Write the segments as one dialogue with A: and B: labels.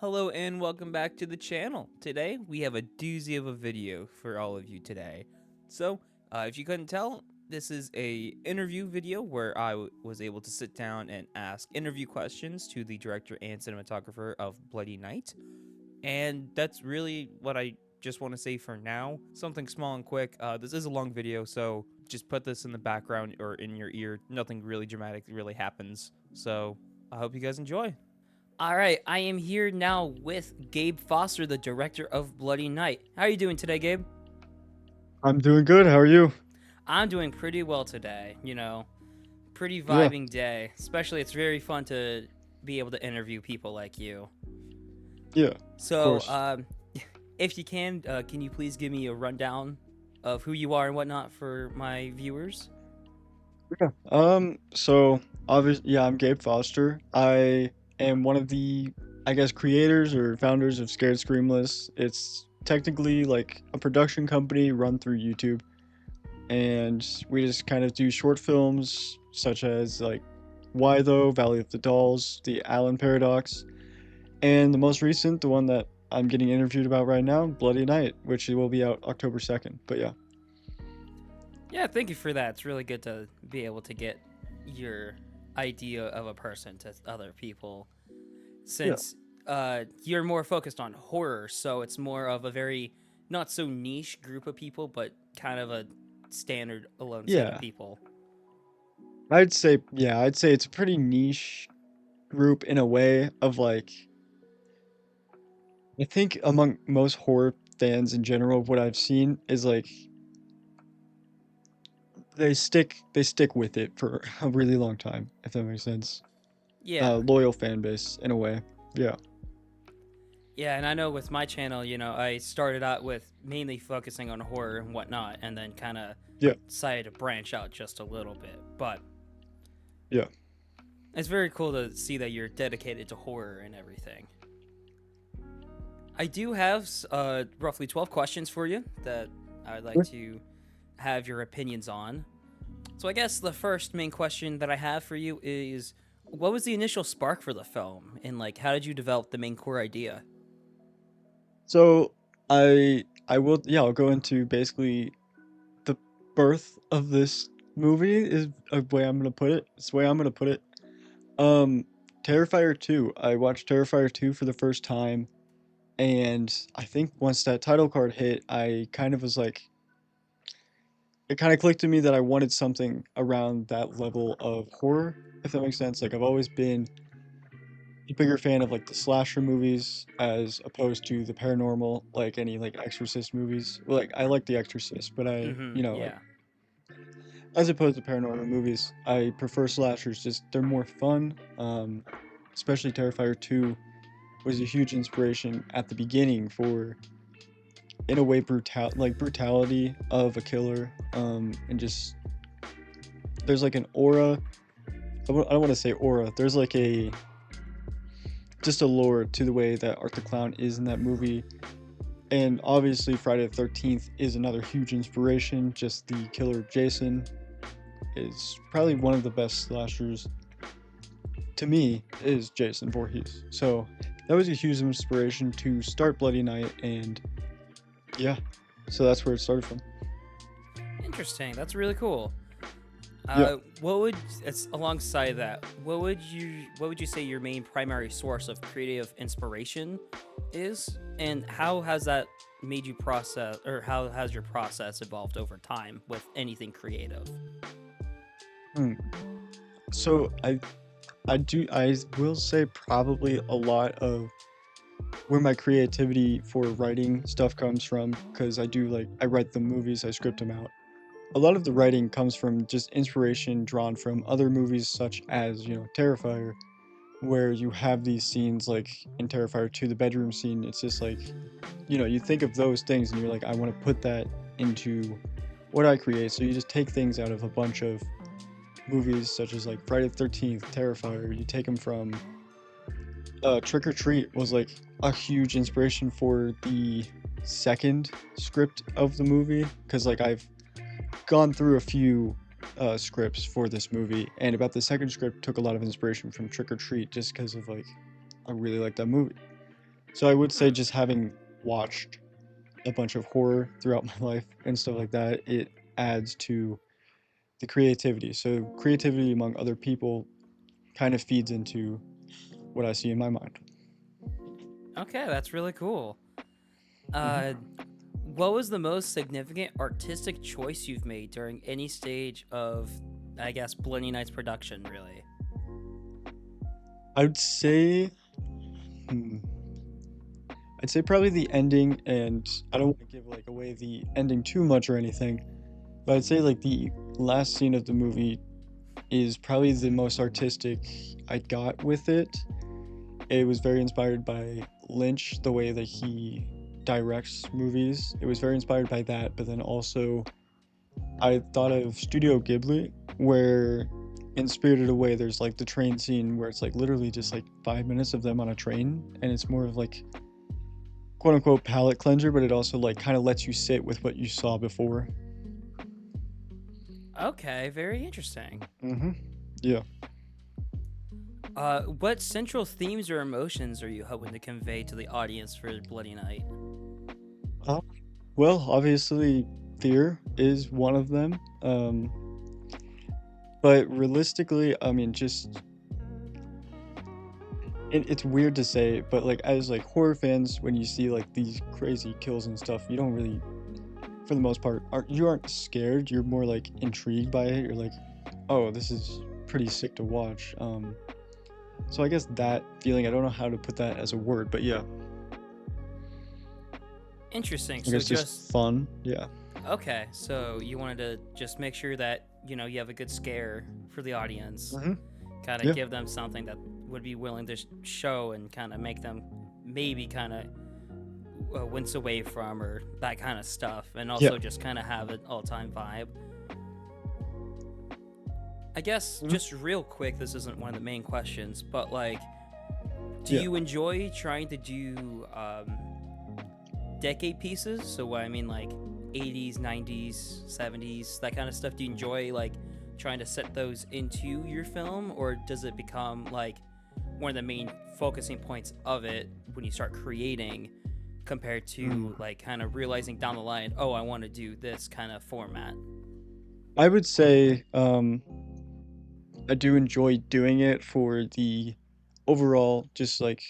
A: Hello and welcome back to the channel. Today we have a doozy of a video for all of you today. If you couldn't tell, this is a interview video where I was able to sit down and ask interview questions to the director and cinematographer of Bloody Night. And that's really what I just want to say for now. Something small and quick. This is a long video, so just put this in the background or in your ear. Nothing really dramatic really happens. So I hope you guys enjoy. All right, I am here now with Gabe Foster, the director of Bloody Night. How are you doing today, Gabe?
B: I'm doing good. How are you?
A: I'm doing pretty well today. Pretty
B: Yeah,
A: vibing day. Especially, it's very fun to be able to interview people like you.
B: yeah, of
A: So,
B: course.
A: if you can you please give me a rundown of who you are and whatnot for my viewers?
B: Yeah. So obviously, yeah, I'm Gabe Foster. I am one of the, I guess, creators or founders of Scared Screamless. It's technically like a production company run through YouTube, and we just kind of do short films such as like Why Though, Valley of the Dolls, The Allen Paradox, and the most recent, the one that I'm getting interviewed about right now, Bloody Night, which will be out October 2nd. But yeah.
A: Yeah, thank you for that. It's really good to be able to get your idea of a person to other people
B: Yeah.
A: since you're more focused on horror, so it's more of a very not so niche group of people, but kind of a standard alone set of
B: Yeah.
A: people.
B: I'd say it's a pretty niche group in a way of like I think among most horror fans in general, what I've seen is like they stick with it for a really long time, if that makes sense.
A: Yeah,
B: Loyal fan base in a way. Yeah.
A: yeah, and I know with my channel, I started out with mainly focusing on horror and whatnot, and then kind of
B: Yeah.
A: decided to branch out just a little bit. But
B: Yeah.
A: it's very cool to see that you're dedicated to horror and everything. I do have roughly 12 questions for you that I'd like
B: Sure.
A: to have your opinions on. So I guess the first main question that I have for you is what was the initial spark for the film and like how did you develop the main core idea?
B: So I will I'll go into basically the birth of this movie is a way I'm gonna put it. It's the way I'm gonna put it. Um Terrifier 2. I watched Terrifier 2 for the first time. And I think once that title card hit, I kind of was like, it kind of clicked to me that I wanted something around that level of horror, if that makes sense. Like, I've always been a bigger fan of like the slasher movies as opposed to the paranormal, like any like Exorcist movies. Well, like, I like The Exorcist, but
A: Yeah.
B: as opposed to paranormal movies, I prefer slashers. Just, they're more fun. Especially Terrifier 2 was a huge inspiration at the beginning for in a way brutality of a killer and just there's like an aura. I don't want to say aura, there's like a just a lore to the way that Art the Clown is in that movie. And obviously Friday the 13th is another huge inspiration. Just the killer Jason is probably one of the best slashers to me, is Jason Voorhees. So that was a huge inspiration to start Bloody Night. And yeah, so that's where it started from.
A: Interesting. That's really cool.
B: Yeah.
A: What would it's alongside that? What would you say your main primary source of creative inspiration is, and how has that made you process, or how has your process evolved over time with anything creative?
B: Hmm. So I will say probably a lot of where my creativity for writing stuff comes from, because I write the movies, I script them out. A lot of the writing comes from just inspiration drawn from other movies such as, Terrifier, where you have these scenes like in Terrifier 2, the bedroom scene. It's just like, you think of those things and you're like, I want to put that into what I create. So you just take things out of a bunch of movies such as like Friday the 13th, Terrifier. You take them from Trick or Treat was like a huge inspiration for the second script of the movie, because like I've gone through a few scripts for this movie, and about the second script took a lot of inspiration from Trick or Treat just because of like I really like that movie. So I would say just having watched a bunch of horror throughout my life and stuff like that, it adds to the creativity. So creativity among other people kind of feeds into what I see in my mind.
A: Okay, that's really cool.
B: Hmm.
A: Uh, what was the most significant artistic choice you've made during any stage of, I guess, Bloody Night's production? Really?
B: I would say, hmm, I'd say probably the ending, and I don't want to give like away the ending too much or anything, but I'd say like the last scene of the movie is probably the most artistic I got with it. It was very inspired by Lynch, the way that he directs movies. It was very inspired by that, but then also I thought of Studio Ghibli, where in Spirited Away, there's like the train scene where it's like literally just like 5 minutes of them on a train, and it's more of like quote unquote palate cleanser, but it also like kind of lets you sit with what you saw before.
A: Okay, very interesting.
B: Mm-hmm. Yeah.
A: What central themes or emotions are you hoping to convey to the audience for Bloody Night?
B: Uh, well, obviously, fear is one of them. But realistically, I mean, just it's weird to say, but like as like horror fans, when you see like these crazy kills and stuff, you don't really, for the most part, aren't scared. You're more like intrigued by it. You're like, oh, this is pretty sick to watch. So I guess that feeling, I don't know how to put that as a word, but yeah,
A: Interesting.
B: I
A: So
B: guess
A: just
B: just fun. Yeah.
A: okay. So you wanted to just make sure that you have a good scare for the audience,
B: Hmm.
A: kind of
B: Yeah.
A: give them something that would be willing to show and kind of make them maybe kind of wince away from or that kind of stuff, and
B: Yeah.
A: also just kind of have an all-time vibe. I guess
B: Hmm.
A: just real quick, this isn't one of the main questions, but like, do
B: Yeah.
A: you enjoy trying to do decade pieces? So what I mean, like 80s, 90s, 70s, that kind of stuff. Do you enjoy like trying to set those into your film, or does it become like one of the main focusing points of it when you start creating, compared
B: Mm.
A: to like kind of realizing down the line, oh, I want to do this kind of format?
B: I would say I do enjoy doing it for the overall, just like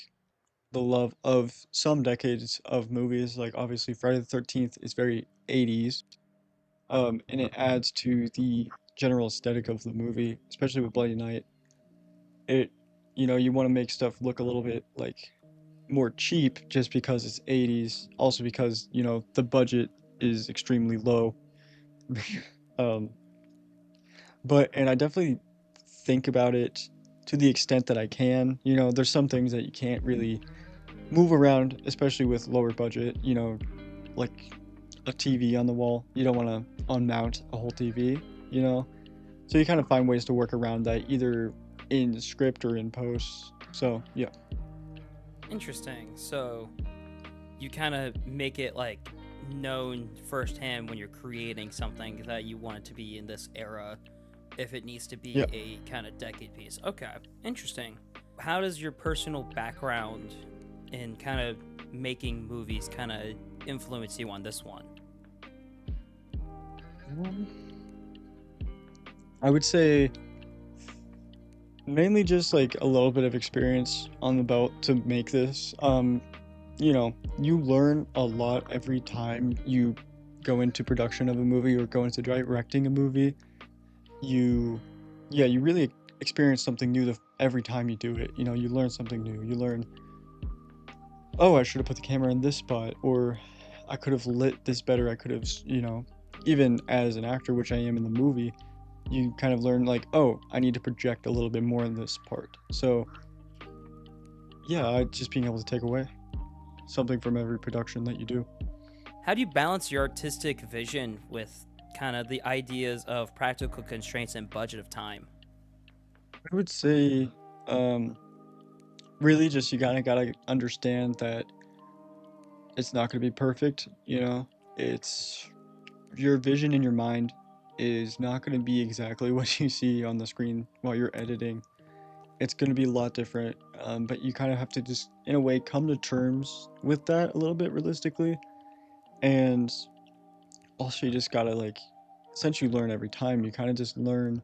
B: the love of some decades of movies. Like obviously Friday the 13th is very 80s, and it adds to the general aesthetic of the movie, especially with Bloody Night. It, you want to make stuff look a little bit like more cheap just because it's 80s, also because, the budget is extremely low. Um, and I definitely think about it to the extent that I can. There's some things that you can't really move around, especially with lower budget, like a TV on the wall. You don't want to unmount a whole TV, you know? So you kind of find ways to work around that either in script or in post. So, yeah.
A: Interesting. So you kind of make it like known firsthand when you're creating something that you want it to be in this era, if it needs to
B: Yeah.
A: be a kind of decade piece. Okay, interesting. How does your personal background in kind of making movies kind of influence you on this one?
B: Um, I would say mainly just like a little bit of experience on the belt to make this. You learn a lot every time you go into production of a movie or go into directing a movie. You, yeah, you really experience something new every time you do it. You learn something new. You learn, oh, I should have put the camera in this spot, or I could have lit this better. I could have, even as an actor, which I am in the movie, you kind of learn like, oh, I need to project a little bit more in this part. So yeah, just being able to take away something from every production that you do.
A: How do you balance your artistic vision with kind of the ideas of practical constraints and budget of time?
B: I would say, um, really, just you gotta understand that it's not gonna be perfect. It's your vision in your mind is not gonna be exactly what you see on the screen while you're editing. it's going to be a lot different. But you kind of have to just, in a way, come to terms with that a little bit realistically. And also, you just gotta like, since you learn every time, you kind of just learn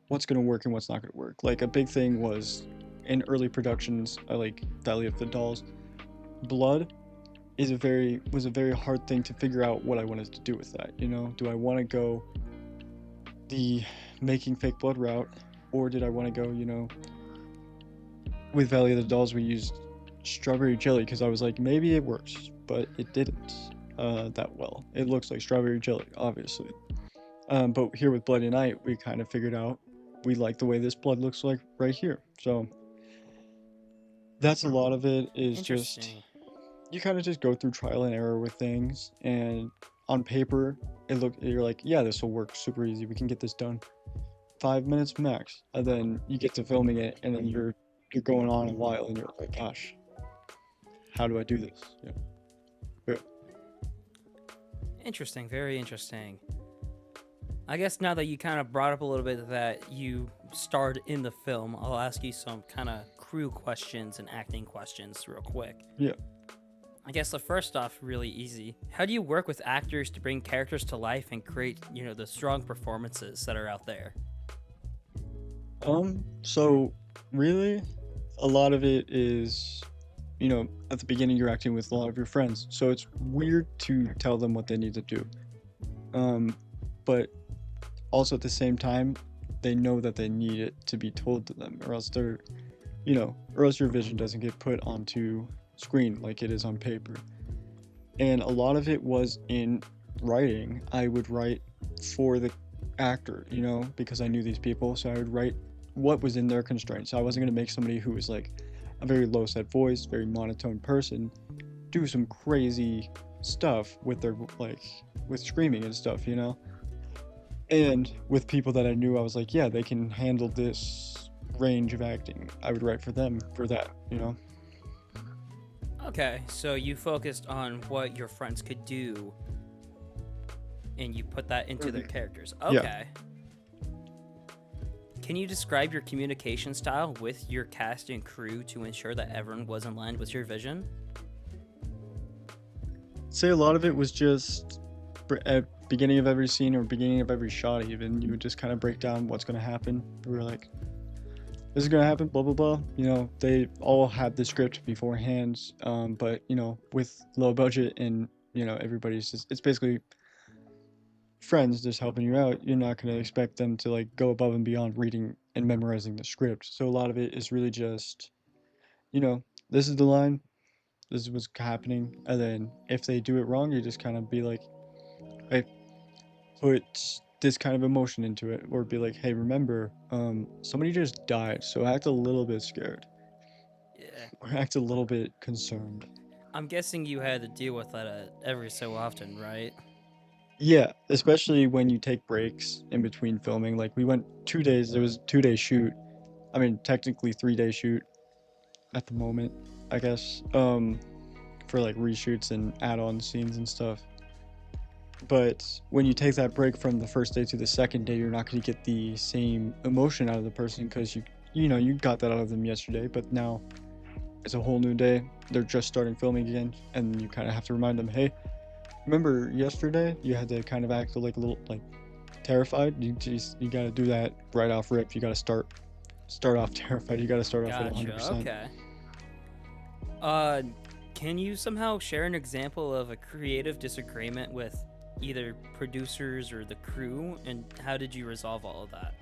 B: what's going to work and what's not going to work. Like a big thing was in early productions, like Valley of the Dolls, blood was a very hard thing to figure out what I wanted to do with that. You know, do I want to go the making fake blood route, or did I want to go, with Valley of the Dolls we used strawberry jelly because I was like maybe it works, but it didn't that well. It looks like strawberry jelly, obviously. But here with Bloody Night, we kind of figured out we like the way this blood looks like right here. So that's a lot of it is just
A: Interesting.
B: you kind of just go through trial and error with things, and on paper you're like, yeah, this will work super easy. We can get this done 5 minutes max. And then you get to filming it, and then you're going on a while, and you're like, gosh, how do I do this? Yeah. Yeah.
A: Interesting. Very interesting. I guess now that you kind of brought up a little bit that you starred in the film, I'll ask you some kind of crew questions and acting questions real quick.
B: Yeah.
A: I guess the first off, really easy. How do you work with actors to bring characters to life and create, the strong performances that are out there?
B: So really, a lot of it is, at the beginning you're acting with a lot of your friends, so it's weird to tell them what they need to do. Um, but also at the same time, they know that they need it to be told to them, or else or else your vision doesn't get put onto screen like it is on paper. And a lot of it was in writing. I would write for the actor, because I knew these people, so I would write what was in their constraints. I wasn't going to make somebody who was like a very low set voice, very monotone person do some crazy stuff with their like with screaming and stuff. And with people that I knew, I was like, yeah, they can handle this range of acting. I would write for them for that.
A: Okay, so you focused on what your friends could do and you put that into their
B: Mhm.
A: characters.
B: Yeah.
A: Okay. Can you describe your communication style with your cast and crew to ensure that everyone was in line with your vision?
B: Say a lot of it was just at beginning of every scene or beginning of every shot, even you would just kind of break down what's going to happen. We were like, this is going to happen, blah blah blah. They all had the script beforehand, but with low budget and everybody's just, it's basically friends just helping you out. You're not going to expect them to like go above and beyond reading and memorizing the script. So a lot of it is really just, you know this is the line, this is what's happening, and then if they do it wrong, you just kind of be like, hey, put this kind of emotion into it, or be like, hey, remember, somebody just died, so act a little bit scared,
A: Yeah.
B: or act a little bit concerned.
A: I'm guessing you had to deal with that every so often, right?
B: Yeah, especially when you take breaks in between filming. Like we went 2 days. There was a 2 day shoot. I mean, technically 3 day shoot at the moment, I guess. For like reshoots and add-on scenes and stuff. But when you take that break from the first day to the second day, you're not going to get the same emotion out of the person because you got that out of them yesterday. But now it's a whole new day. They're just starting filming again, and you kind of have to remind them, hey, remember yesterday you had to kind of act like a little like terrified. You got to do that right off rip. You got to start off terrified. You got to start off at
A: Gotcha.
B: 100%.
A: Okay. Uh, can you somehow share an example of a creative disagreement with either producers or the crew, and how did you resolve all of that?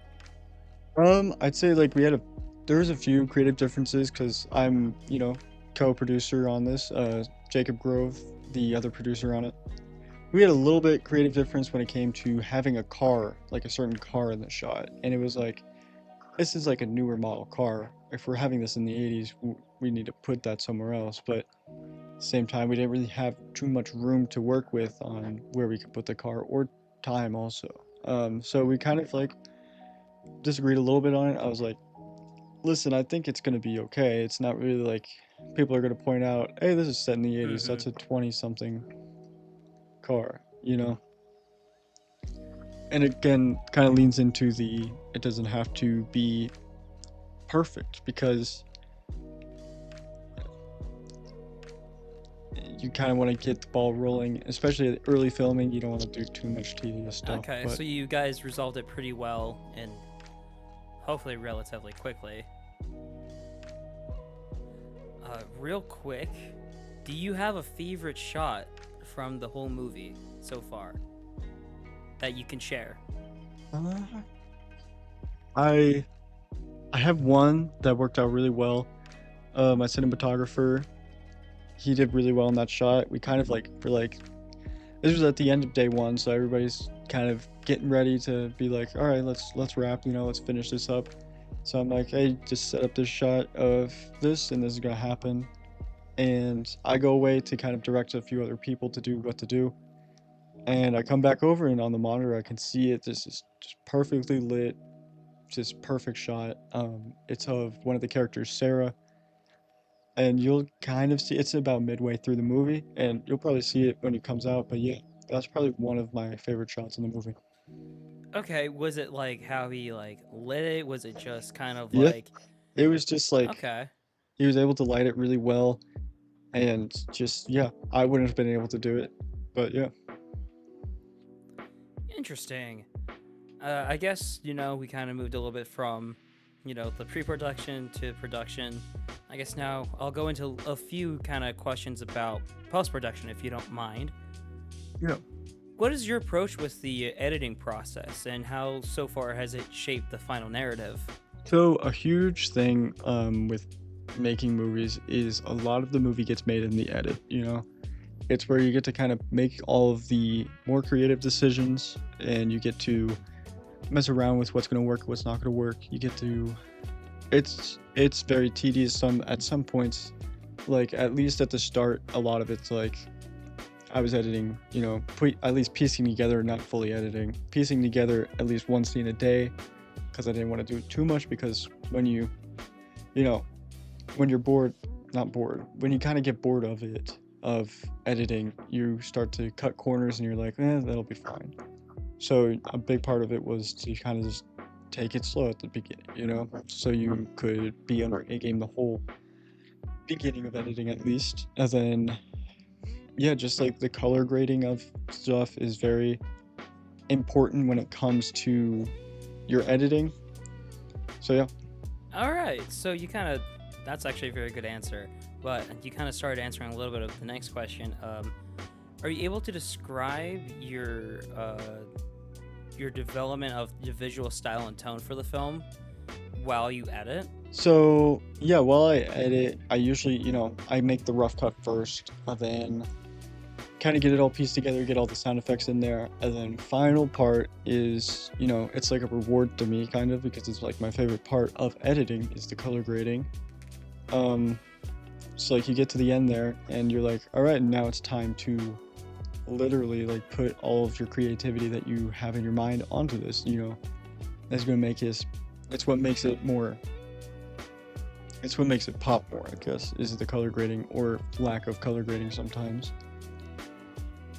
B: I'd say like there was a few creative differences because I'm, co-producer on this. Jacob Grove, the other producer on it. We had a little bit creative difference when it came to having a car, like a certain car in the shot, and it was like, this is like a newer model car. If we're having this in the 80s, we need to put that somewhere else. But at the same time, we didn't really have too much room to work with on where we could put the car or time also. So we kind of like disagreed a little bit on it. I was like, listen, I think it's gonna be okay. It's not really like people are gonna point out, hey, this is set in the 80s.
A: Mm-hmm.
B: That's a 20 something car. And again, kind of leans into it doesn't have to be perfect because you kind of want to get the ball rolling, especially at early filming. You don't want to do too much tedious stuff,
C: Okay,
B: but
C: so you guys resolved it pretty well and hopefully relatively quickly. Real quick, do you have a favorite shot from the whole movie so far that you can share?
B: uh, I I have one that worked out really well. My cinematographer, he did really well in that shot. We kind of like for like this was at the end of day one, so everybody's kind of getting ready to be like, all right, let's wrap, let's finish this up. So I'm like, hey, just set up this shot of this, and this is gonna happen. And I go away to kind of direct a few other people to do what to do. And I come back over, and on the monitor, I can see it. This is just perfectly lit, just perfect shot. It's of one of the characters, Sarah, and you'll kind of see it's about midway through the movie, and you'll probably see it when it comes out. But yeah, that's probably one of my favorite shots in the movie.
C: Okay, was it like how he like lit it? Was it just kind of
B: Yeah,
C: like
B: it was just like
C: okay,
B: he was able to light it really well, and just yeah, I wouldn't have been able to do it, but yeah.
C: interesting. I guess we kind of moved a little bit from the pre-production to production. I guess now I'll go into a few kind of questions about post-production, if you don't mind.
B: Yeah.
C: What is your approach with the editing process, and how so far has it shaped the final narrative?
B: So a huge thing with making movies is a lot of the movie gets made in the edit. It's where you get to kind of make all of the more creative decisions, and you get to mess around with what's going to work, what's not going to work. You get to it's very tedious at some points, like at least at the start. A lot of it's like I was editing, at least piecing together, not fully editing, piecing together at least one scene a day, because I didn't want to do it too much. Because you know when you're bored, not bored, when you kind of get bored of it, of editing, you start to cut corners and you're like, that'll be fine. So a big part of it was to kind of just take it slow at the beginning, so you could be on your A game the whole beginning of editing at least. And then, yeah, just like the color grading of stuff is very important when it comes to your editing. So yeah.
C: All right, so you kind of that's actually a very good answer, but you kind of started answering a little bit of the next question. Are you able to describe your development of the visual style and tone for the film while you edit?
B: So yeah, while I edit, I usually, I make the rough cut first, and then kind of get it all pieced together, get all the sound effects in there, and then final part is, it's like a reward to me kind of, because it's like my favorite part of editing is the color grading. Um, so like you get to the end there and you're like, all right, now it's time to literally like put all of your creativity that you have in your mind onto this. That's gonna make it. It's what makes it more. It's what makes it pop more, I guess, is the color grading or lack of color grading sometimes.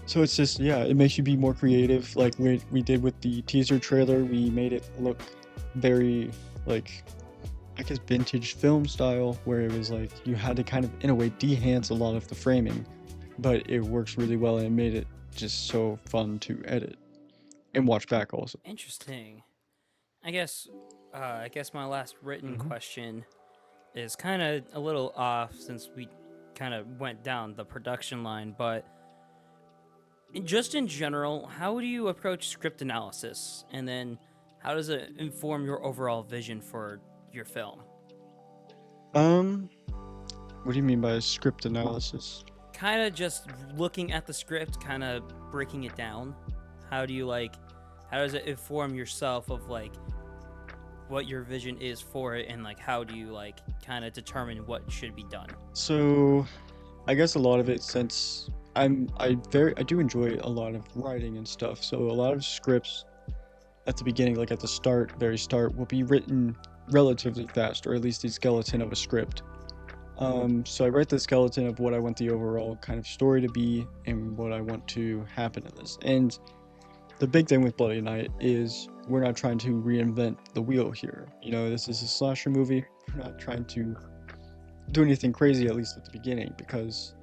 B: So it's just, yeah, it makes you be more creative. Like we did with the teaser trailer, we made it look very like, I guess, vintage film style, where it was like you had to kind of in a way de-hance a lot of the framing, but it works really well and it made it just so fun to edit and watch back also.
C: Interesting. I guess my last written
B: Hmm.
C: question is kind of a little off since we kind of went down the production line, but just in general, how do you approach script analysis, and then how does it inform your overall vision for your film?
B: Um, what do you mean by script analysis?
C: Kind of just looking at the script, kind of breaking it down. How do you like? How does it inform yourself of like what your vision is for it, and like how do you like kind of determine what should be done?
B: So, I guess a lot of it, since I do enjoy a lot of writing and stuff. So a lot of scripts at the beginning, like at the start, very start, will be written relatively fast, or at least the skeleton of a script. So I write the skeleton of what I want the overall kind of story to be and what I want to happen in this. And the big thing with Bloody Night is we're not trying to reinvent the wheel here. You know, this is a slasher movie. We're not trying to do anything crazy, at least at the beginning, because,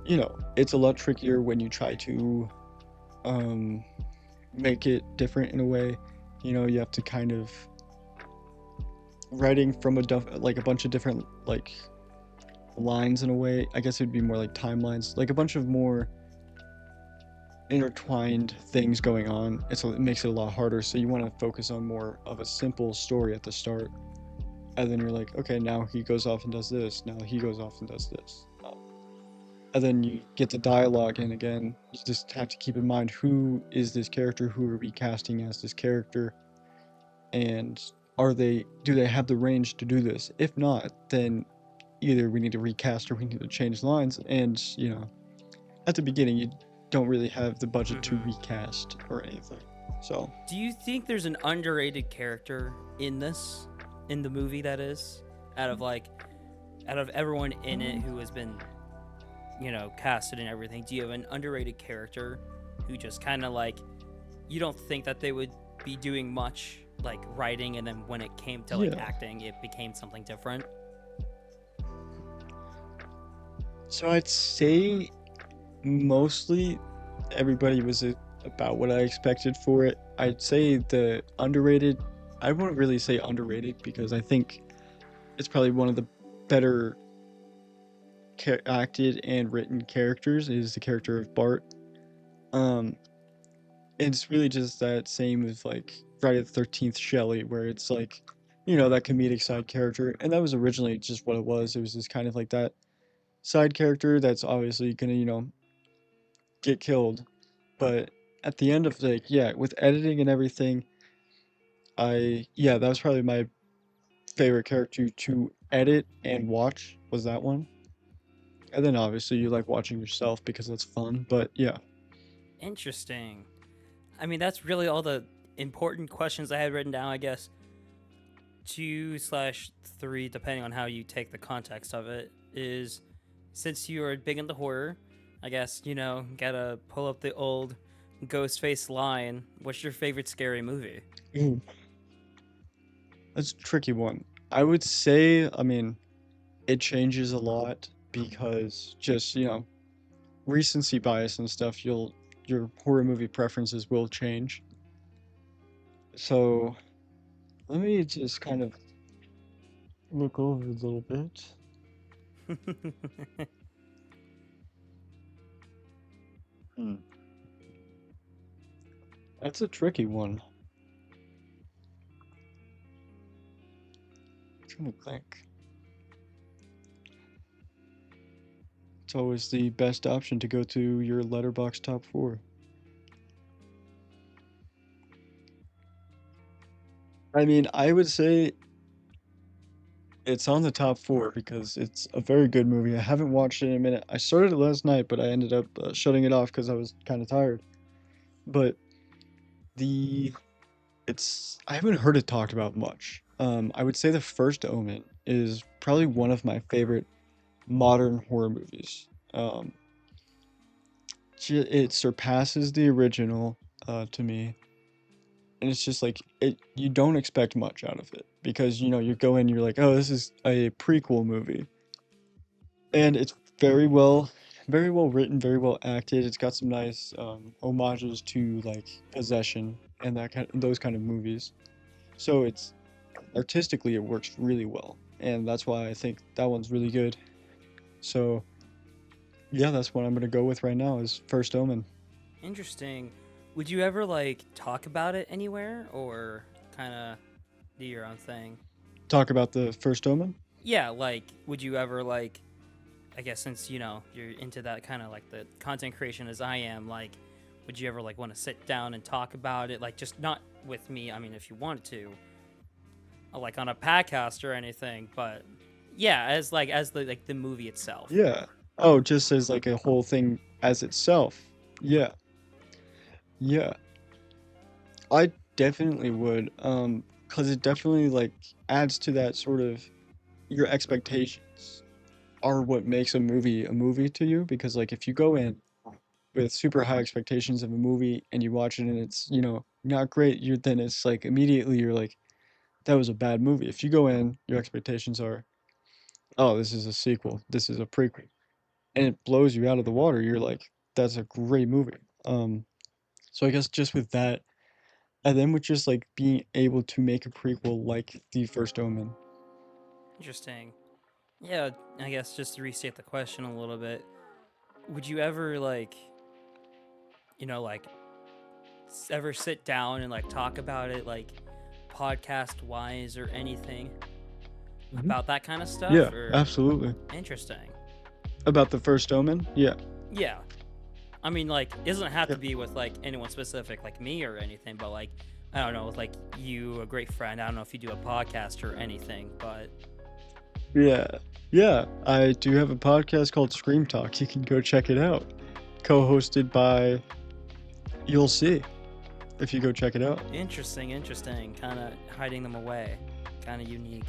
B: you know, it's a lot trickier when you try to um, make it different in a way. You know, you have to kind of writing from like a bunch of different like lines in a way. I guess it'd be more like timelines, like a bunch of more intertwined things going on. It makes it a lot harder. So you want to focus on more of a simple story at the start, and then you're like, okay, now he goes off and does this. Now he goes off and does this. And then you get the dialogue in again. You just have to keep in mind who is this character, who are we casting as this character, and do they have the range to do this? If not, then either we need to recast or we need to change lines. And you know, at the beginning, you don't really have the budget to
C: Mm-hmm.
B: recast or anything. So
C: Do you think there's an underrated character in this, in the movie that is, out of like, out of everyone in it who has been, casted and everything? Do you have an underrated character who just kind of like, you don't think that they would be doing much like writing, and then when it came to like
B: yeah.
C: acting, it became something different?
B: So I'd say mostly everybody was about what I expected for it. I'd say the underrated, I wouldn't really say underrated because I think it's probably one of the better acted and written characters is the character of Bart. Um, and it's really just that same as like Friday the 13th Shelley, where it's like, you know, that comedic side character. And that was originally just what it was. It was just kind of like that side character that's obviously gonna, you know, get killed. But at the end of like, yeah, with editing and everything, yeah, that was probably my favorite character to edit and watch was that one. And then obviously you like watching yourself because that's fun. But yeah,
C: Interesting. I mean, that's really all the important questions I had written down, I guess. Two slash three, depending on how you take the context of it, is since you are big into horror, I guess, gotta pull up the old Ghostface line. What's your favorite scary movie?
B: ooh, that's a tricky one. I would say, I mean, it changes a lot because just, you know, recency bias and stuff, your horror movie preferences will change. So let me just kind of look over a little bit. Hmm. That's a tricky one. I'm trying to think. It's always the best option to go to your letterbox top four. I mean, I would say it's on the top four because it's a very good movie. I haven't watched it in a minute. I started it last night, but I ended up shutting it off because I was kind of tired. But the I haven't heard it talked about much. I would say The First Omen is probably one of my favorite modern horror movies. Um, it surpasses the original to me, and it's just like you don't expect much out of it because you know you go in, you're like, oh, this is a prequel movie, and it's very well written, very well acted. It's got some nice homages to like Possession and those kind of movies. So it's artistically it works really well, and that's why I think that one's really good. So yeah, that's what I'm gonna go with right now is First Omen.
C: Interesting. Would you ever like talk about it anywhere, or kind of do your own thing?
B: Talk about the First Omen.
C: Yeah, like, would you ever like, I guess since you're into that kind of like the content creation as I am, like, would you ever like want to sit down and talk about it, like just not with me? I mean, if you wanted to, like on a podcast or anything, but yeah, as the like the movie itself.
B: Yeah. Oh, just as like a whole thing as itself. Yeah. Yeah. I definitely would. 'Cause it definitely like adds to that sort of your expectations are what makes a movie to you because like if you go in with super high expectations of a movie and you watch it and it's, not great, then it's like immediately you're like, that was a bad movie. If you go in, your expectations are, oh, this is a sequel, this is a prequel, and it blows you out of the water, you're like, that's a great movie. So I guess just with that, and then with just like being able to make a prequel like The First Omen.
C: Interesting. Yeah, I guess just to restate the question a little bit, would you ever like, like ever sit down and like talk about it like podcast wise or anything
B: Mhm.
C: about that kind of stuff
B: Yeah,
C: or
B: absolutely.
C: interesting?
B: About The First Omen? Yeah.
C: Yeah. I mean, like, it doesn't have
B: Yeah.
C: to be with like anyone specific, like me or anything, but like, I don't know, with like you, a great friend. I don't know if you do a podcast or anything, but
B: Yeah. Yeah. I do have a podcast called Scream Talk. You can go check it out. Co-hosted by You'll See if you go check it out.
C: interesting. Kind of hiding them away, kind of unique.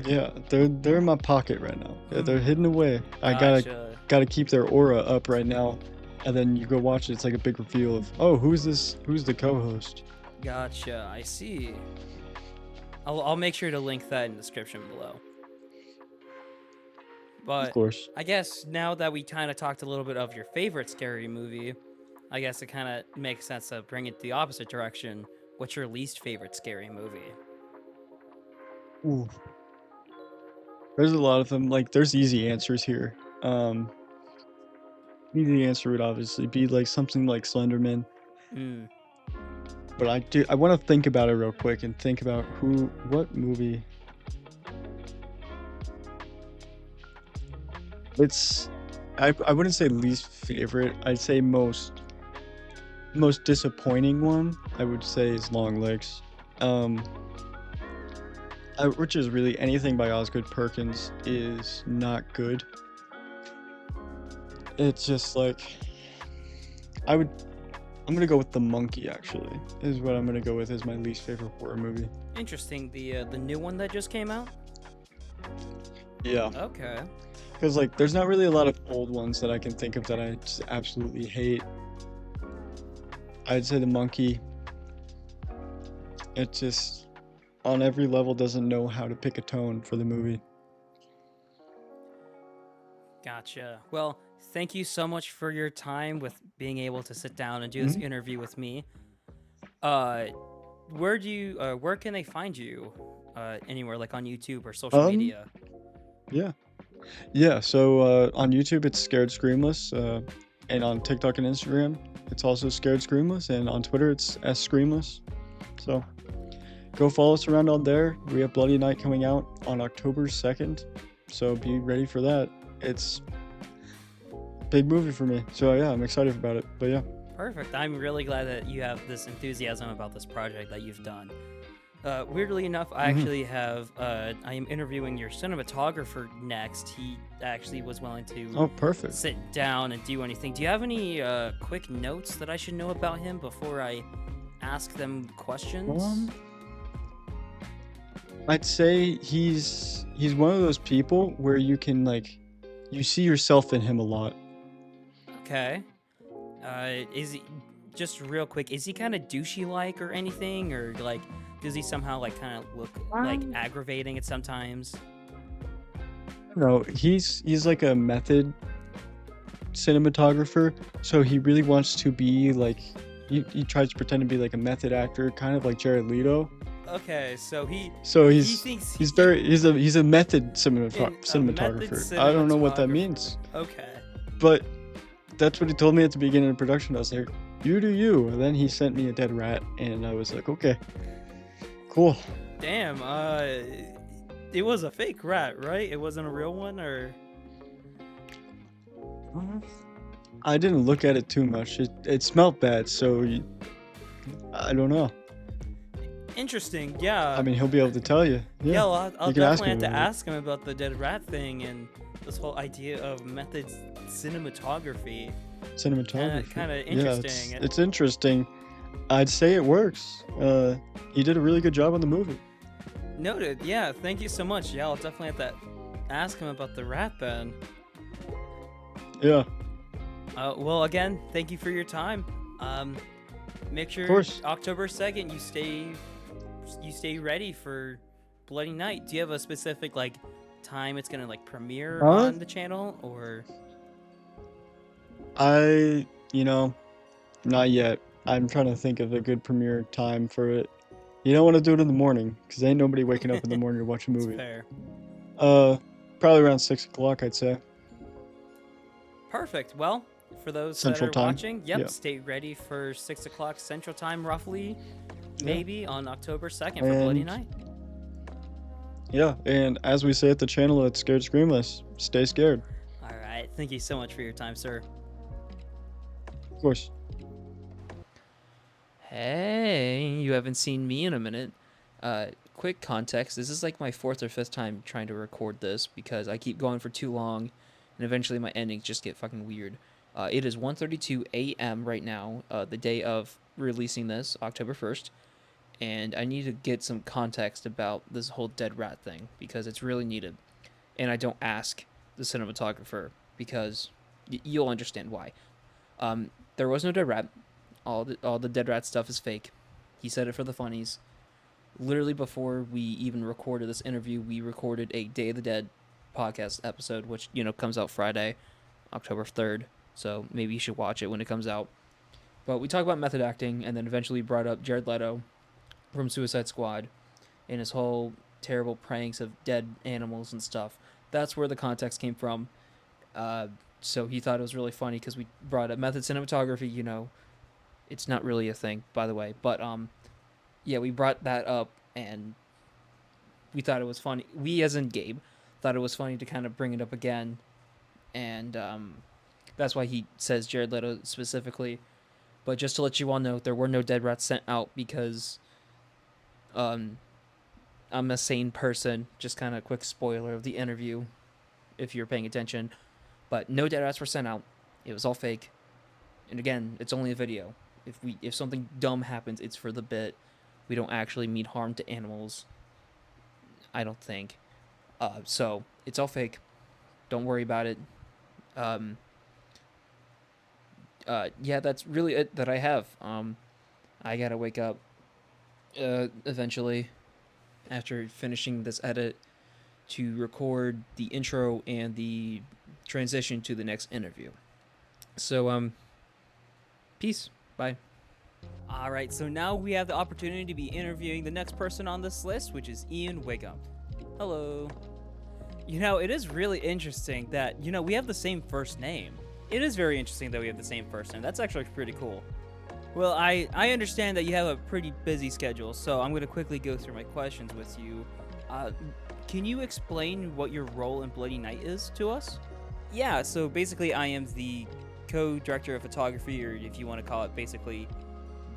B: Yeah, they're in my pocket right now. Yeah, they're hidden away. I gotta
C: Gotcha.
B: gotta keep their aura up right now. And then you go watch it, it's like a big reveal of, oh, who's this? Who's the co-host?
C: Gotcha. I see. I'll make sure to link that in the description below.
B: Of
C: But
B: course.
C: I guess now that we kind of talked a little bit of your favorite scary movie, I guess it kind of makes sense to bring it the opposite direction. What's your least favorite scary movie?
B: Ooh. There's a lot of them. Like, there's easy answers here. Easy answer would obviously be like something like Slenderman.
C: Hmm.
B: But I want to think about it real quick and think about what movie. It's, I wouldn't say least favorite. I'd say most disappointing one. I would say is Long Legs. Um, which is really anything by Osgood Perkins is not good. It's just like I'm gonna go with The Monkey. Actually, is what I'm gonna go with as my least favorite horror movie.
C: Interesting. The new one that just came out.
B: Yeah.
C: Okay.
B: Because, like, there's not really a lot of old ones that I can think of that I just absolutely hate. I'd say The Monkey. It just, on every level, doesn't know how to pick a tone for the movie.
C: Gotcha. Well, thank you so much for your time with being able to sit down and do this interview with me. Where can they find you? Anywhere like on YouTube or social media?
B: Yeah. Yeah, so on YouTube, it's Scared Screamless. And on TikTok and Instagram, it's also Scared Screamless. And on Twitter, it's S Screamless. So go follow us around on there. We have Bloody Night coming out on October 2nd. So be ready for that. It's a big movie for me. So yeah, I'm excited about it. But yeah.
C: Perfect. I'm really glad that you have this enthusiasm about this project that you've done. Weirdly enough, I actually have. I am interviewing your cinematographer next. He actually was willing to
B: Oh, perfect.
C: sit down and do anything. Do you have any quick notes that I should know about him before I ask them questions?
B: I'd say he's one of those people where you can you see yourself in him a lot.
C: Okay. Is he just real quick? Is he kind of douchey like or anything, or like does he somehow like kind of look like aggravating at sometimes?
B: No, he's like a method cinematographer, so he really wants to be like he tries to pretend to be like a method actor, kind of like Jared Leto.
C: Okay, so he thinks
B: he's a method cinematographer. I don't know what that means,
C: Okay.
B: but that's what he told me at the beginning of production. I was like, you do you. And then he sent me a dead rat, and I was like, okay, cool.
C: Damn. It was a fake rat, right? It wasn't a real one, or?
B: I didn't look at it too much. It smelled bad, so I don't know.
C: Interesting. Yeah.
B: I mean, he'll be able to tell you.
C: Yeah, well, I'll
B: you can ask
C: definitely have
B: him
C: to
B: about it.
C: ask him about the dead rat thing and this whole idea of methods cinematography.
B: Cinematography.
C: Kinda
B: Yeah,
C: interesting.
B: it's interesting. I'd say it works. He did a really good job on the movie.
C: Noted. Yeah, thank you so much. Yeah, I'll definitely have to ask him about the rat then.
B: Yeah.
C: Well, again, thank you for your time. Make
B: Of
C: sure
B: course.
C: October 2nd you stay ready for Bloody Night. Do you have a specific like time it's gonna like premiere
B: Huh?
C: on the channel or?
B: You know, not yet. I'm trying to think of a good premiere time for it. You don't want to do it in the morning, because ain't nobody waking up in the morning to watch a
C: It's
B: movie.
C: fair.
B: Uh, Probably around 6 o'clock, I'd say.
C: Perfect. Well, for those that
B: Central
C: are
B: Time.
C: watching,
B: Yeah.
C: yep, stay ready for 6 o'clock Central Time, roughly,
B: Yeah.
C: maybe on October 2nd for Bloody
B: And
C: Night.
B: yeah, and as we say at the channel at Scared Screamless, stay scared.
C: All right. Thank you so much for your time, sir.
B: Of course.
A: Hey, you haven't seen me in a minute. Quick context, this is like my fourth or fifth time trying to record this because I keep going for too long and eventually my endings just get fucking weird. It is 1:32 a.m. right now, the day of releasing this, October 1st, and I need to get some context about this whole dead rat thing because it's really needed. And I don't ask the cinematographer because you'll understand why. There was no dead rat. All the dead rat stuff is fake. He said it for the funnies. Literally before we even recorded this interview, we recorded a Day of the Dead podcast episode, which comes out Friday, October 3rd. So maybe you should watch it when it comes out. But we talk about method acting, and then eventually brought up Jared Leto from Suicide Squad and his whole terrible pranks of dead animals and stuff. That's where the context came from. Uh, so he thought it was really funny because we brought up method cinematography. It's not really a thing, by the way. But yeah, we brought that up, and we thought it was funny. We, as in Gabe, thought it was funny to kind of bring it up again, and that's why he says Jared Leto specifically. But just to let you all know, there were no dead rats sent out because um, I'm a sane person. Just kind of quick spoiler of the interview, if you're paying attention. But no dead rats were sent out. It was all fake. And again, it's only a video. If something dumb happens, it's for the bit. We don't actually mean harm to animals. I don't think. So it's all fake. Don't worry about it. Um, yeah, that's really it that I have. I gotta wake up eventually after finishing this edit to record the intro and the transition to the next interview. So peace. Bye. All right, so now we have the opportunity to be interviewing the next person on this list, which is Ian Wiggum. Hello. It is really interesting that, we have the same first name. It is very interesting that we have the same first name. That's actually pretty cool. Well, I understand that you have a pretty busy schedule, so I'm going to quickly go through my questions with you. Can you explain what your role in Bloody Night is to us? Yeah, so basically I am the co-director of photography, or if you want to call it basically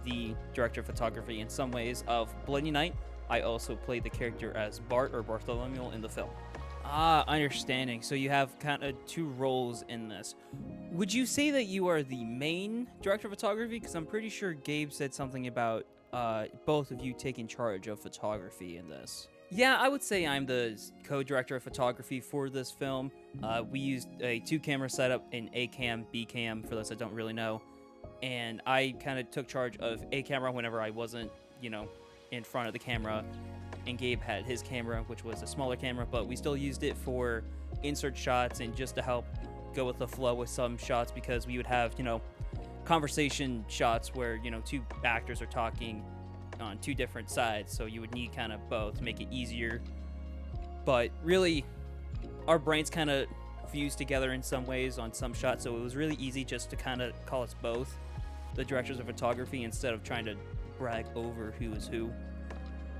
A: the director of photography in some ways, of Bloody Night. I also play the character as Bart or Bartholomew in the film. Ah, understanding. So you have kind of two roles in this. Would you say that you are the main director of photography? Because I'm pretty sure Gabe said something about both of you taking charge of photography in this. Yeah, I would say I'm the co-director of photography for this film. We used a 2-camera setup, an A cam, B cam, for those that don't really know. And I kind of took charge of a camera whenever I wasn't, in front of the camera. And Gabe had his camera, which was a smaller camera, but we still used it for insert shots and just to help go with the flow with some shots, because we would have, conversation shots where, two actors are talking on two different sides. So you would need kind of both to make it easier. But really, our brains kind of fused together in some ways on some shots. So it was really easy just to kind of call us both the directors of photography instead of trying to brag over who is who.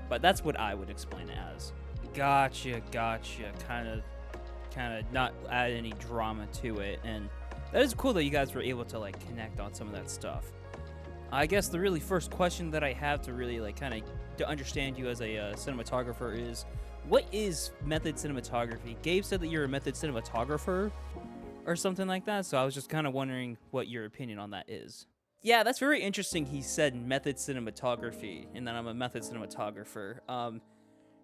A: But that's what I would explain it as. Gotcha. Kind of not add any drama to it. And that is cool that you guys were able to connect on some of that stuff. I guess the really first question that I have to really to understand you as a cinematographer is, what is method cinematography? Gabe said that you're a method cinematographer or something like that, so I was just kind of wondering what your opinion on that is. Yeah, that's very interesting. He said method cinematography, and then I'm a method cinematographer.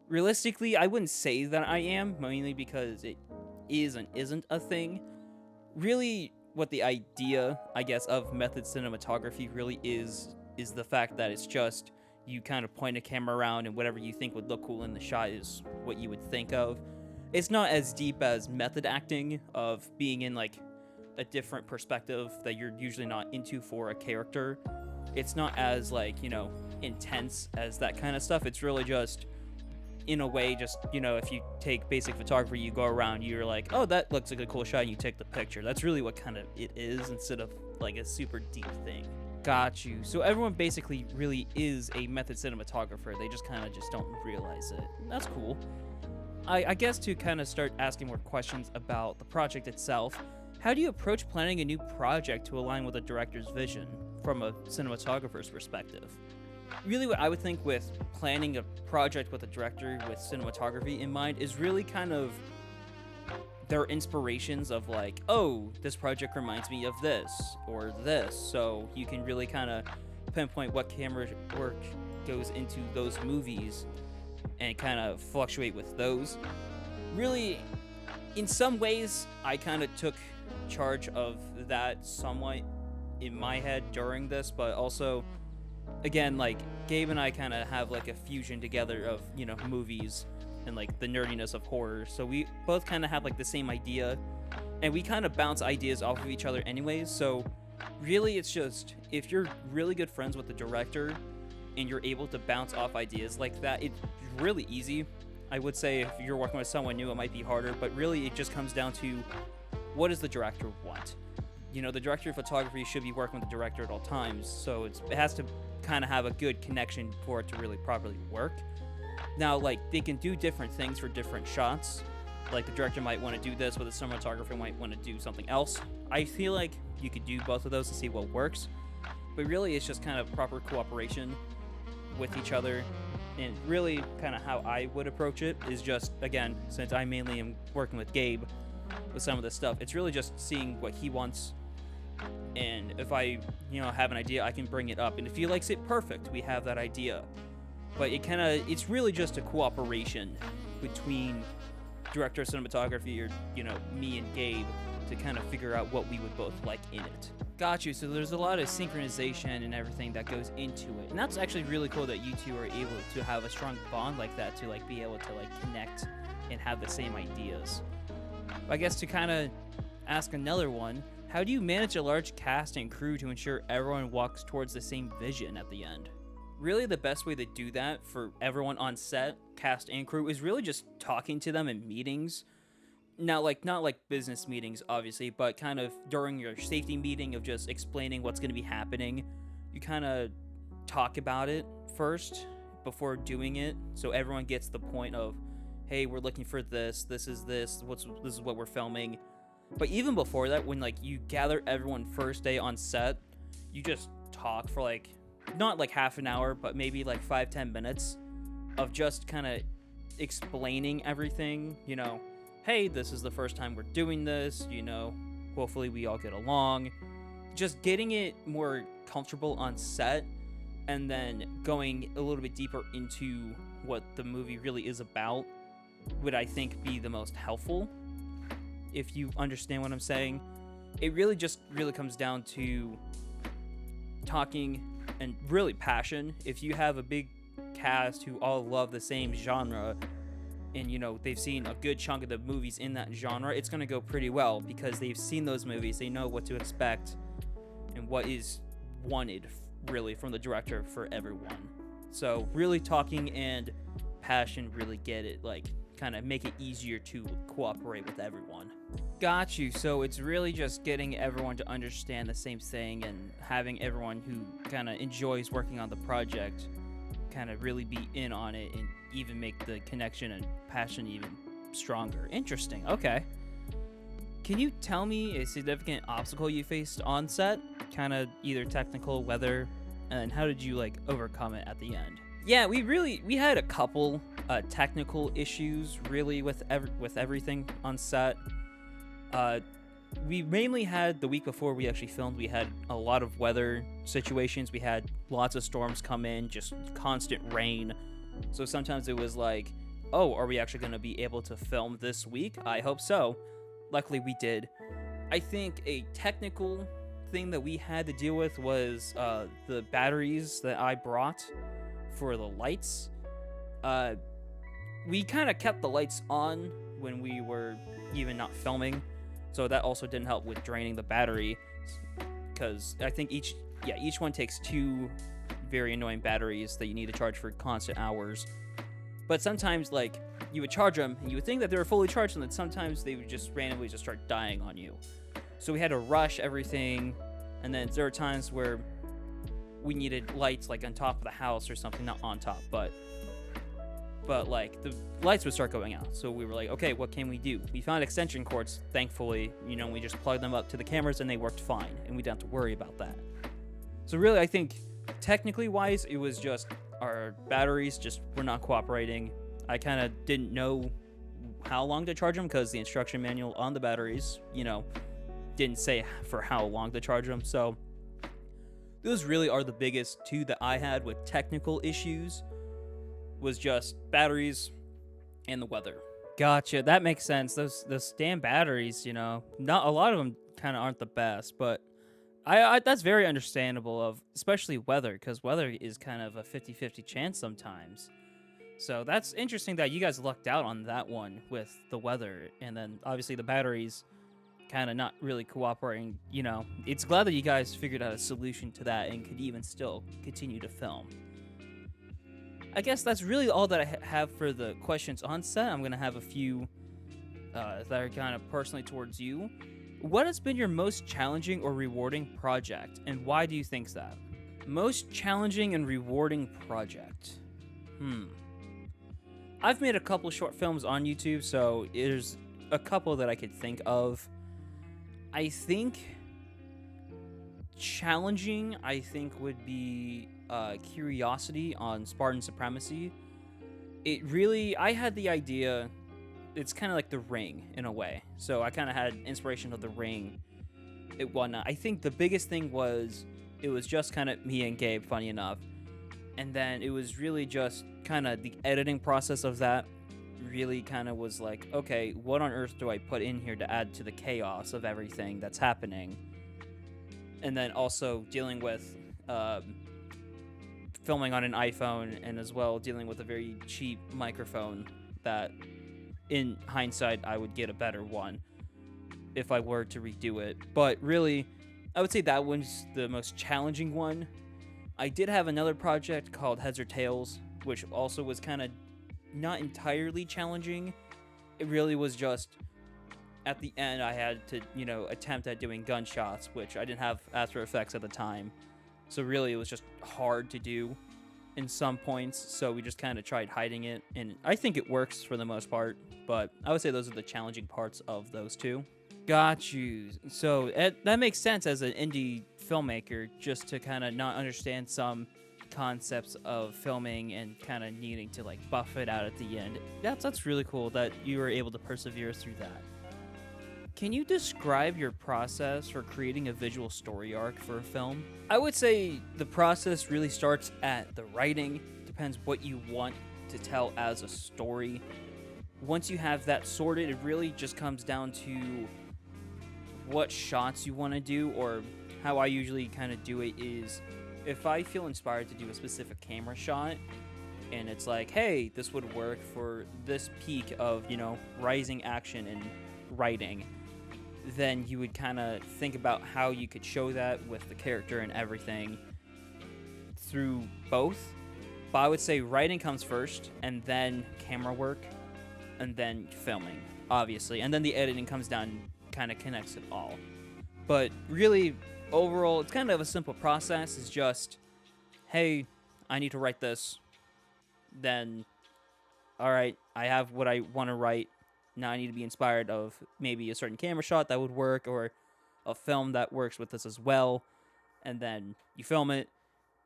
A: Realistically, I wouldn't say that I am, mainly because it is and isn't a thing. Really, what the idea, I guess, of method cinematography really is the fact that it's just you kind of point a camera around and whatever you think would look cool in the shot is what you would think of. It's not as deep as method acting of being in like a different perspective that you're usually not into for a character. It's not as like, intense as that kind of stuff. It's really just in a way, just, if you take basic photography, you go around, you're like, oh, that looks like a cool shot, and you take the picture. That's really what kind of it is, instead of like a super deep thing. Got you. So everyone basically really is a method cinematographer. They just kind of just don't realize it. That's cool. I guess to kind of start asking more questions about the project itself, how do you approach planning a new project to align with a director's vision from a cinematographer's perspective? Really, what I would think with planning a project with a director with cinematography in mind is really kind of their inspirations of like, oh, this project reminds me of this or this. So you can really kind of pinpoint what camera work goes into those movies and kind of fluctuate with those. Really, in some ways, I kind of took charge of that somewhat in my head during this, but also, again, like, Gabe and I kind of have like a fusion together of, movies and like the nerdiness of horror. So we both kind of have like the same idea, and we kind of bounce ideas off of each other anyways. So really, it's just, if you're really good friends with the director and you're able to bounce off ideas like that, it's really easy. I would say if you're working with someone new, it might be harder, but really it just comes down to, what does the director want? The director of photography should be working with the director at all times, so it has to kind of have a good connection for it to really properly work. Now, like, they can do different things for different shots. Like, the director might want to do this, but the cinematographer might want to do something else. I feel like you could do both of those to see what works, but really it's just kind of proper cooperation with each other. And really kind of how I would approach it is just, again, since I mainly am working with Gabe with some of this stuff, it's really just seeing what he wants. And if I, have an idea, I can bring it up. And if he likes it, perfect, we have that idea. But it's really just a cooperation between director of cinematography or, me and Gabe to kind of figure out what we would both like in it. Got you. So there's a lot of synchronization and everything that goes into it. And that's actually really cool that you two are able to have a strong bond like that, to like be able to like connect and have the same ideas. I guess to kind of ask another one, how do you manage a large cast and crew to ensure everyone walks towards the same vision at the end? Really, the best way to do that for everyone on set, cast and crew, is really just talking to them in meetings. Now, like, not like business meetings, obviously, but kind of during your safety meeting of just explaining what's going to be happening. You kind of talk about it first before doing it, so everyone gets the point of, hey, we're looking for this, this is what we're filming. But even before that, when like you gather everyone first day on set, you just talk for like, not like half an hour, but maybe like 5-10 minutes of just kind of explaining everything, hey, this is the first time we're doing this, hopefully we all get along. Just getting it more comfortable on set, and then going a little bit deeper into what the movie really is about would, I think, be the most helpful, if you understand what I'm saying. It really comes down to talking and really passion. If you have a big cast who all love the same genre, and they've seen a good chunk of the movies in that genre, it's going to go pretty well because they've seen those movies, they know what to expect and what is wanted really from the director for everyone. So really talking and passion really get it, like, kind of make it easier to cooperate with everyone. Got you. So it's really just getting everyone to understand the same thing and having everyone who kind of enjoys working on the project kind of really be in on it and even make the connection and passion even stronger. Interesting. Okay. Can you tell me a significant obstacle you faced on set? Kind of either technical, weather, and how did you like overcome it at the end? Yeah, we had a couple technical issues really with everything on set. We mainly had, the week before we actually filmed, we had a lot of weather situations. We had lots of storms come in, just constant rain. So sometimes it was like, oh, are we actually going to be able to film this week? I hope so. Luckily we did. I think a technical thing that we had to deal with was the batteries that I brought for the lights. Uh, we kind of kept the lights on when we were even not filming, so that also didn't help with draining the battery. Because I think each one takes two very annoying batteries that you need to charge for constant hours. But sometimes, like, you would charge them, and you would think that they were fully charged, and then sometimes they would just randomly just start dying on you. So we had to rush everything, and then there were times where we needed lights, like, on top of the house or something. Not on top, but like, the lights would start going out. So we were like, okay, what can we do? We found extension cords, thankfully. We just plugged them up to the cameras, and they worked fine, and we didn't have to worry about that. So really, I think, technically wise, it was just our batteries just were not cooperating. I kind of didn't know how long to charge them because the instruction manual on the batteries, didn't say for how long to charge them. So those really are the biggest two that I had with technical issues, was just batteries and the weather. Gotcha, that makes sense. Those damn batteries, not a lot of them kind of aren't the best, but I that's very understandable, of especially weather, because weather is kind of a 50-50 chance sometimes. So that's interesting that you guys lucked out on that one with the weather, and then obviously the batteries kind of not really cooperating. It's glad that you guys figured out a solution to that and could even still continue to film. I guess that's really all that I have for the questions on set. I'm gonna have a few that are kind of personally towards you. What has been your most challenging or rewarding project, and why do you think that? Most challenging and rewarding project. I've made a couple short films on YouTube, so there's a couple that I could think of. I think challenging, would be Curiosity on Spartan Supremacy. I had the idea. It's kind of like The Ring in a way. So I kind of had inspiration of The Ring and whatnot. I think the biggest thing was it was just kind of me and Gabe, funny enough. And then it was really just kind of the editing process of that really kind of was like, okay, what on earth do I put in here to add to the chaos of everything that's happening? And then also dealing with filming on an iPhone, and as well dealing with a very cheap microphone that, in hindsight, I would get a better one if I were to redo it. But really, I would say that one's the most challenging one. I did have another project called Heads or Tails, which also was kind of not entirely challenging. It really was just, at the end, I had to, attempt at doing gunshots, which I didn't have After Effects at the time. So really, it was just hard to do in some points, so we just kind of tried hiding it, and I think it works for the most part, but I would say those are the challenging parts of those two. Got you. So that makes sense as an indie filmmaker, just to kind of not understand some concepts of filming and kind of needing to like buff it out at the end. That's really cool that you were able to persevere through that. Can you describe your process for creating a visual story arc for a film? I would say the process really starts at the writing. Depends what you want to tell as a story. Once you have that sorted, it really just comes down to what shots you want to do, or how I usually kind of do it is, if I feel inspired to do a specific camera shot, and it's like, hey, this would work for this peak of, rising action and writing, then you would kind of think about how you could show that with the character and everything through both. But I would say writing comes first, and then camera work, and then filming, obviously. And then the editing comes down, kind of connects it all. But really, overall, it's kind of a simple process. It's just, hey, I need to write this. Then, all right, I have what I want to write. Now I need to be inspired of maybe a certain camera shot that would work, or a film that works with this as well. And then you film it.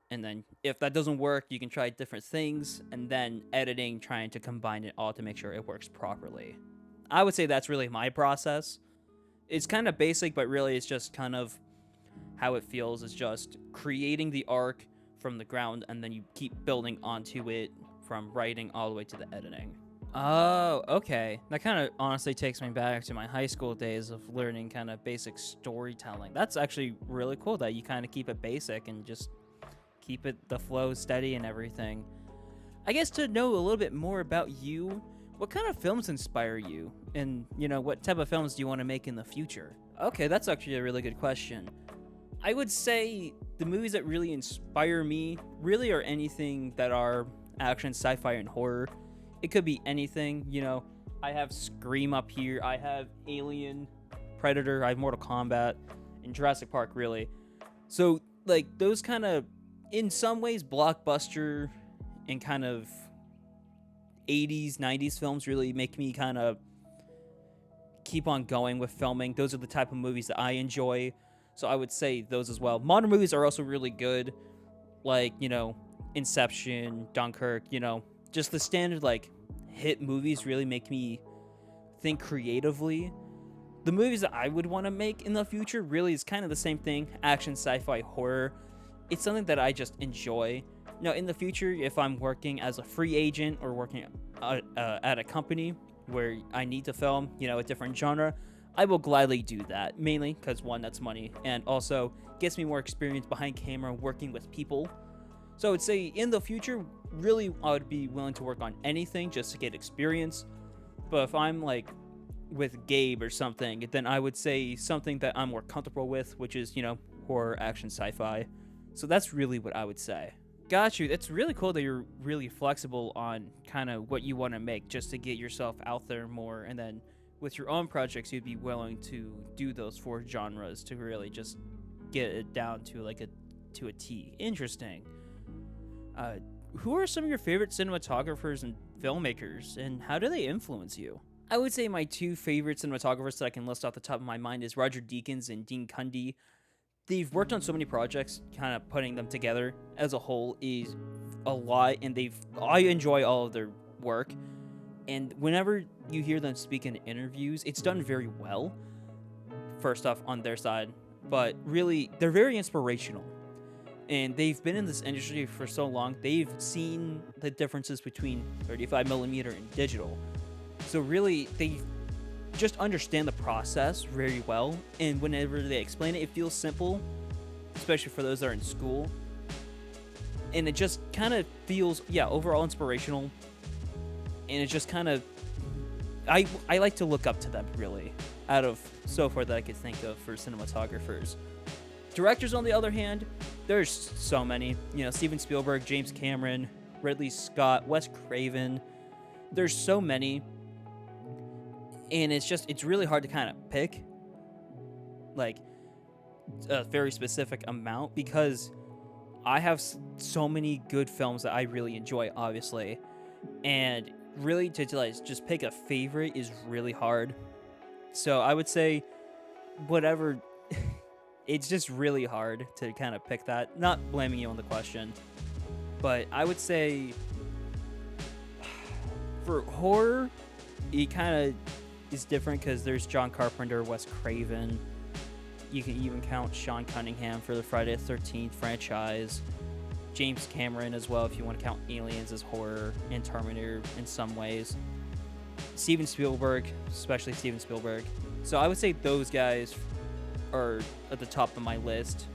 A: And then if that doesn't work, you can try different things. And then editing, trying to combine it all to make sure it works properly. I would say that's really my process. It's kind of basic, but really it's just kind of how it feels. It's just creating the arc from the ground, and then you keep building onto it from writing all the way to the editing.
C: Oh, okay. That kind of honestly takes me back to my high school days of learning kind of basic storytelling. That's actually really cool that you kind of keep it basic and just keep it the flow steady and everything. I guess to know a little bit more about you, what kind of films inspire you? And, what type of films do you want to make in the future? Okay, that's actually a really good question. I would say the movies that really inspire me really are anything that are action, sci-fi, and horror. It could be anything, I have Scream up here, I have Alien, Predator, I have Mortal Kombat, and Jurassic Park, really. So, like, those kind of, in some ways, blockbuster and kind of 80s, 90s films really make me kind of keep on going with filming. Those are the type of movies that I enjoy. So I would say those as well. Modern movies are also really good, like, Inception, Dunkirk, just the standard, like, hit movies really make me think creatively. The movies that I would want to make in the future really is kind of the same thing, action, sci-fi, horror. It's something that I just enjoy. Now, in the future, if I'm working as a free agent or working at a company where I need to film, a different genre, I will gladly do that. Mainly because, one, that's money, and also gets me more experience behind camera working with people. So I would say in the future, really, I would be willing to work on anything just to get experience. But if I'm like with Gabe or something, then I would say something that I'm more comfortable with, which is, horror, action, sci-fi. So that's really what I would say. Got you. It's really cool that you're really flexible on kind of what you want to make just to get yourself out there more. And then with your own projects, you'd be willing to do those 4 genres to really just get it down to a T. Interesting. Who are some of your favorite cinematographers and filmmakers, and how do they influence you? I would say my 2 favorite cinematographers that I can list off the top of my mind is Roger Deakins and Dean Cundy. They've worked on so many projects, kind of putting them together as a whole is a lot, and I enjoy all of their work. And whenever you hear them speak in interviews, it's done very well, first off, on their side. But really, they're very inspirational. And they've been in this industry for so long, they've seen the differences between 35mm and digital. So really, they just understand the process very well. And whenever they explain it, it feels simple, especially for those that are in school. And it just kind of feels, overall inspirational. And it just kind of, I like to look up to them, really, out of so far that I could think of for cinematographers. Directors, on the other hand, there's so many. Steven Spielberg, James Cameron, Ridley Scott, Wes Craven. There's so many. And it's really hard to kind of pick, like, a very specific amount, because I have so many good films that I really enjoy, obviously. And really, to just pick a favorite is really hard. So I would say whatever. It's just really hard to kind of pick that. Not blaming you on the question, but I would say for horror, it kind of is different because there's John Carpenter, Wes Craven. You can even count Sean Cunningham for the Friday the 13th franchise. James Cameron as well, if you want to count Aliens as horror, and Terminator in some ways. Steven Spielberg, especially Steven Spielberg. So I would say those guys are at the top of my list.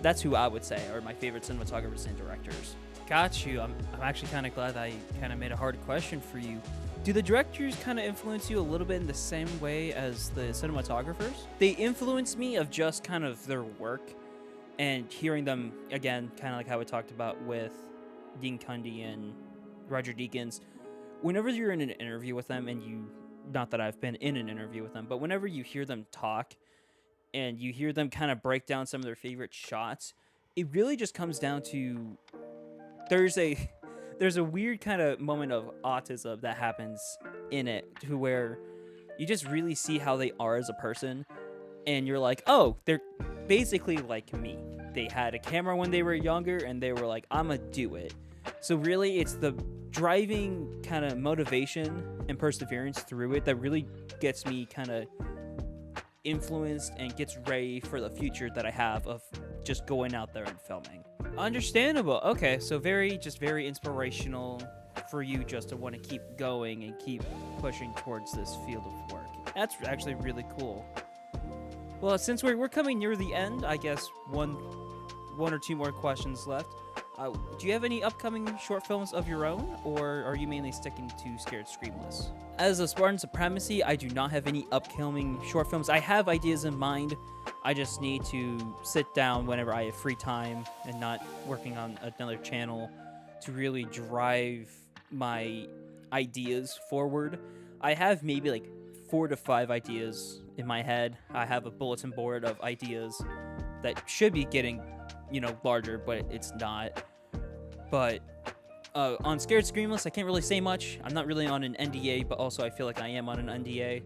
C: That's who I would say are my favorite cinematographers and directors. Got you. I'm actually kind of glad I kind of made a hard question for you. Do the directors kind of influence you a little bit in the same way as the cinematographers? They influence me of just kind of their work and hearing them, again, kind of like how we talked about with Dean Cundy and Roger Deakins. Whenever you're in an interview with them, and not that I've been in an interview with them, but whenever you hear them talk and you hear them kind of break down some of their favorite shots, it really just comes down to there's a weird kind of moment of autism that happens in it, to where you just really see how they are as a person, and you're like, oh, they're basically like me. They had a camera when they were younger, and they were like, I'ma do it. So really, it's the driving kind of motivation and perseverance through it that really gets me kind of influenced and gets ready for the future that I have of just going out there and filming. Understandable. Okay, so very inspirational
A: for you just to want to keep going and keep pushing towards this field of work. That's actually really cool. Well, since we're coming near the end, I guess one or two more questions left. Do you have any upcoming short films of your own, or are you mainly sticking to Scared Screamless? As a Spartan Supremacy, I do not have any upcoming short films. I have ideas in mind. I just need to sit down whenever I have free time and not working on another channel to really drive my ideas forward. I have maybe like 4 to 5 ideas in my head. I have a bulletin board of ideas that should be getting, larger, but it's not. But on Scared Screamless, I can't really say much. I'm not really on an NDA, but also I feel like I am on an NDA.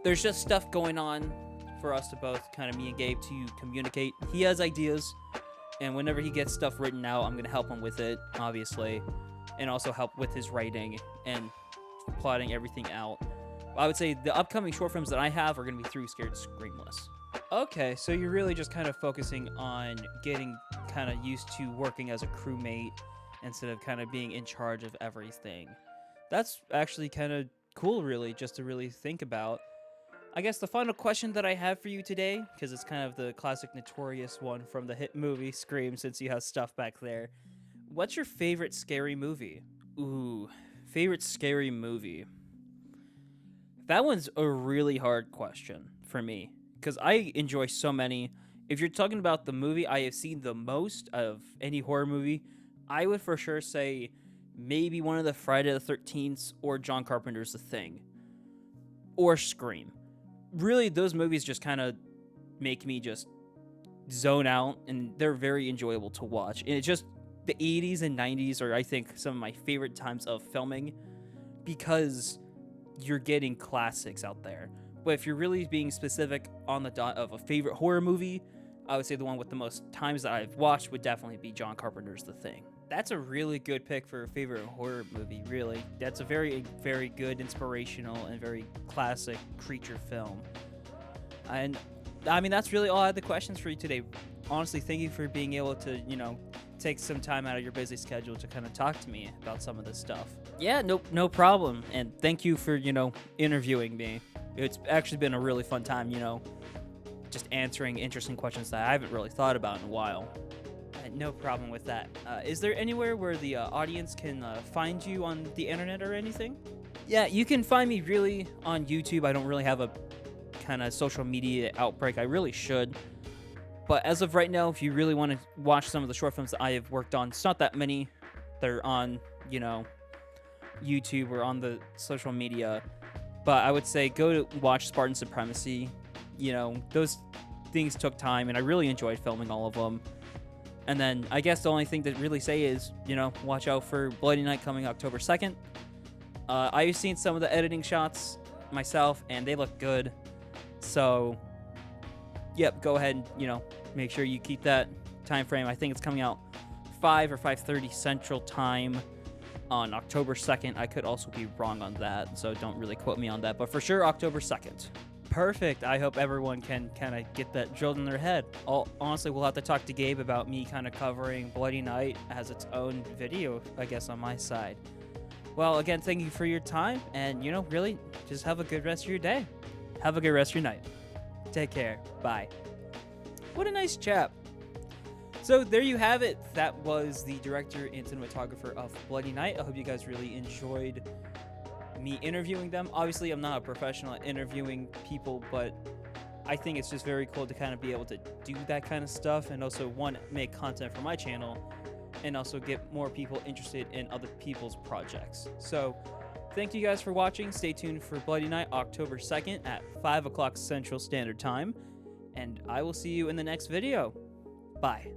A: There's just stuff going on for us to both, kind of me and Gabe, to communicate. He has ideas, and whenever he gets stuff written out, I'm going to help him with it, obviously, and also help with his writing and plotting everything out. I would say the upcoming short films that I have are going to be through Scared Screamless. Okay, so you're really just kind of focusing on getting kind of used to working as a crewmate instead of kind of being in charge of everything. That's actually kind of cool, really, just to really think about. I guess the final question that I have for you today, because it's kind of the classic notorious one from the hit movie Scream, since you have stuff back there. What's your favorite scary movie? Ooh, favorite scary movie. That one's a really hard question for me, because I enjoy so many. If you're talking about the movie I have seen the most of any horror movie, I would for sure say maybe one of the Friday the 13th or John Carpenter's The Thing. Or Scream. Really, those movies just kind of make me just zone out, and they're very enjoyable to watch. And it's just the 80s and 90s are, I think, some of my favorite times of filming, because you're getting classics out there. But if you're really being specific on the dot of a favorite horror movie, I would say the one with the most times that I've watched would definitely be John Carpenter's The Thing. That's a really good pick for a favorite horror movie, really. That's a very, very good, inspirational, and very classic creature film. And, I mean, that's really all I had the questions for you today. Honestly, thank you for being able to, take some time out of your busy schedule to kind of talk to me about some of this stuff. Yeah, no problem. And thank you for, interviewing me. It's actually been a really fun time, just answering interesting questions that I haven't really thought about in a while. No problem with that. Is there anywhere where the audience can find you on the internet or anything? Yeah, you can find me really on YouTube. I don't really have a kind of social media outbreak. I really should. But as of right now, if you really want to watch some of the short films that I have worked on, it's not that many. They're on, YouTube or on the social media. But I would say go to watch Spartan Supremacy. Those things took time, and I really enjoyed filming all of them. And then I guess the only thing to really say is, watch out for Bloody Night coming October 2nd. I've seen some of the editing shots myself, and they look good. So, yep, go ahead and, make sure you keep that time frame. I think it's coming out 5 or 5:30 Central Time on October 2nd. I could also be wrong on that, so don't really quote me on that. But for sure, October 2nd. Perfect. I hope everyone can kind of get that drilled in their head. Honestly, we'll have to talk to Gabe about me kind of covering Bloody Night as its own video, I guess, on my side. Well, again, thank you for your time, and, really, just have a good rest of your day. Have a good rest of your night. Take care. Bye. What a nice chap. So there you have it. That was the director and cinematographer of Bloody Night. I hope you guys really enjoyed me interviewing them. Obviously, I'm not a professional at interviewing people, but I think it's just very cool to kind of be able to do that kind of stuff, and also, one, make content for my channel, and also get more people interested in other people's projects. So thank you guys for watching. Stay tuned for Bloody Night October 2nd at 5 o'clock Central Standard Time, and I will see you in the next video. Bye.